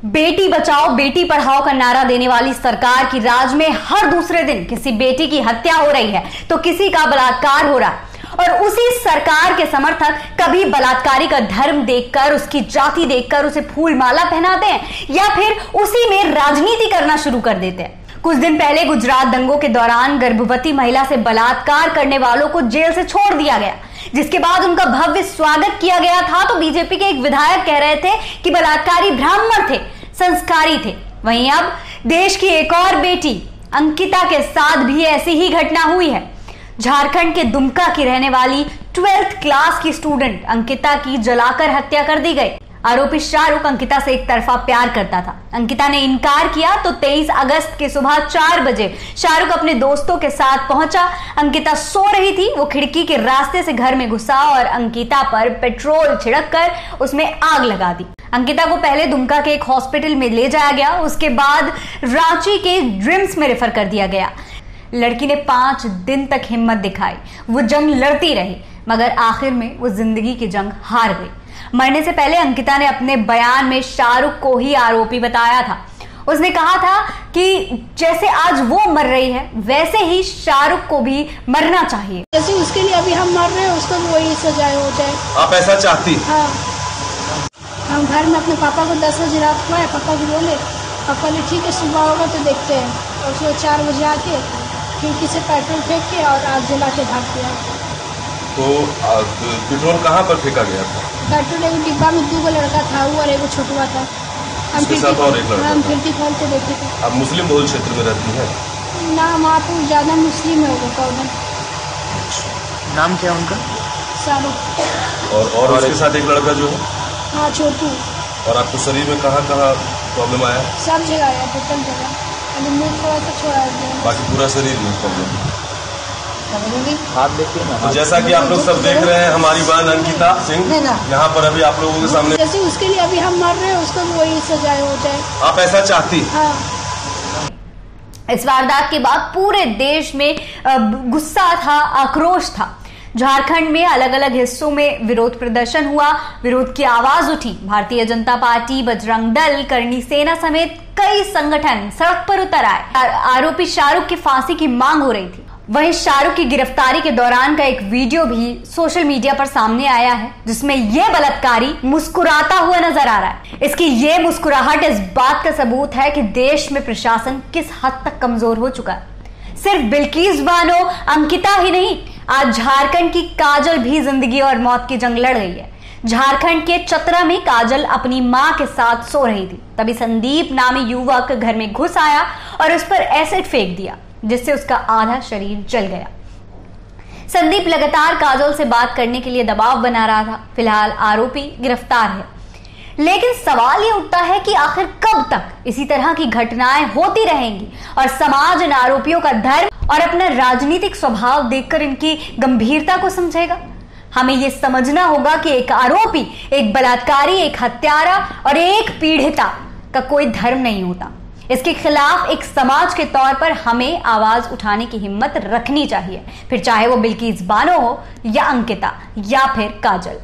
बेटी बचाओ बेटी पढ़ाओ का नारा देने वाली सरकार की राज में हर दूसरे दिन किसी बेटी की हत्या हो रही है तो किसी का बलात्कार हो रहा है। और उसी सरकार के समर्थक कभी बलात्कारी का धर्म देखकर, उसकी जाति देखकर उसे फूल माला पहनाते हैं या फिर उसी में राजनीति करना शुरू कर देते हैं। कुछ दिन पहले गुजरात दंगों के दौरान गर्भवती महिला से बलात्कार करने वालों को जेल से छोड़ दिया गया, जिसके बाद उनका भव्य स्वागत किया गया था। तो बीजेपी के एक विधायक कह रहे थे कि बलात्कारी ब्राह्मण थे, संस्कारी थे। वहीं अब देश की एक और बेटी अंकिता के साथ भी ऐसी ही घटना हुई है। झारखंड के दुमका की रहने वाली 12th क्लास की स्टूडेंट अंकिता की जलाकर हत्या कर दी गई। आरोपी शाहरुख अंकिता से एक तरफा प्यार करता था। अंकिता ने इनकार किया तो 23 अगस्त की सुबह 4 बजे शाहरुख अपने दोस्तों के साथ पहुंचा। अंकिता सो रही थी, वो खिड़की के रास्ते से घर में घुसा और अंकिता पर पेट्रोल छिड़ककर उसमें आग लगा दी। अंकिता को पहले दुमका के एक हॉस्पिटल में ले जाया गया, उसके बाद रांची के ड्रिम्स में रेफर कर दिया गया। लड़की ने 5 दिन तक हिम्मत दिखाई, वो जंग लड़ती रही, मगर आखिर में वो जिंदगी की जंग हार गई। मरने से पहले अंकिता ने अपने बयान में शाहरुख को ही आरोपी बताया था। उसने कहा था कि जैसे आज वो मर रही है वैसे ही शाहरुख को भी मरना चाहिए। जैसे उसके लिए अभी हम मर रहे हैं, उसको भी वही सजा हो जाए। आप ऐसा चाहती? हाँ। हम घर में अपने पापा को 10 बजे रात को आए, पापा को बोले, पापा ने ठीक है सुबह होगा तो देखते हैं। और सुबह 4 बजे आके खिड़की से पेट्रोल फेंक के और आग जला के भाग गया। तो पेट्रोल कहाँ पर फेंका गया था? पेट्रोल एक डिब्बा में 2 लड़का था, वो और एक छोटुआ था। हम खिड़की खोल के देखे थे। आप मुस्लिम बहुल क्षेत्र में रहती हैं? ना, वहाँ पर ज्यादा मुस्लिम है वो। नाम क्या उनका? शाहरुख। और उसके साथ एक लड़का जो है? हाँ, छोटू। और आपको शरीर में कहाँ कहाँ प्रॉब्लम आया? सब जगह आया, टोटल जगह। मुंह थोड़ा सा छोड़ा गया, बाकी पूरा शरीर में प्रॉब्लम। हाथ देखिए ना। तो जैसा कि आप लोग सब देख रहे हैं, हमारी बहन अंकिता सिंह यहाँ पर अभी आप लोगों के सामने। जैसे उसके लिए अभी हम मर रहे हैं, उसको भी वही सजा हो जाए। आप ऐसा चाहती? हाँ। इस वारदात के बाद पूरे देश में गुस्सा था, आक्रोश था। झारखंड में अलग अलग हिस्सों में विरोध प्रदर्शन हुआ, विरोध की आवाज उठी। भारतीय जनता पार्टी, बजरंग दल, करणी सेना समेत कई संगठन सड़क पर उतर आए। आरोपी शाहरुख की फांसी की मांग हो रही थी। वहीं शाहरुख की गिरफ्तारी के दौरान का एक वीडियो भी सोशल मीडिया पर सामने आया है, जिसमें यह बलात्कारी मुस्कुराता हुआ नजर आ रहा है। इसकी यह मुस्कुराहट इस बात का सबूत है कि देश में प्रशासन किस हद तक कमजोर हो चुका है। सिर्फ बिल्किस बानो, अंकिता ही नहीं, आज झारखंड की काजल भी जिंदगी और मौत की जंग लड़ रही है। झारखंड के चतरा में काजल अपनी मां के साथ सो रही थी, तभी संदीप नामी युवक घर में घुस आया और उस पर एसिड फेंक दिया, जिससे उसका आधा शरीर जल गया। संदीप लगातार काजल से बात करने के लिए दबाव बना रहा था। फिलहाल आरोपी गिरफ्तार है, लेकिन सवाल ये उठता है कि आखिर कब तक इसी तरह की घटनाएं होती रहेंगी और समाज इन आरोपियों का धर्म और अपना राजनीतिक स्वभाव देखकर इनकी गंभीरता को समझेगा। हमें यह समझना होगा कि एक आरोपी, एक बलात्कारी, एक हत्यारा और एक पीड़िता का कोई धर्म नहीं होता। इसके खिलाफ एक समाज के तौर पर हमें आवाज उठाने की हिम्मत रखनी चाहिए, फिर चाहे वो बिल्किस बानो हो या अंकिता या फिर काजल।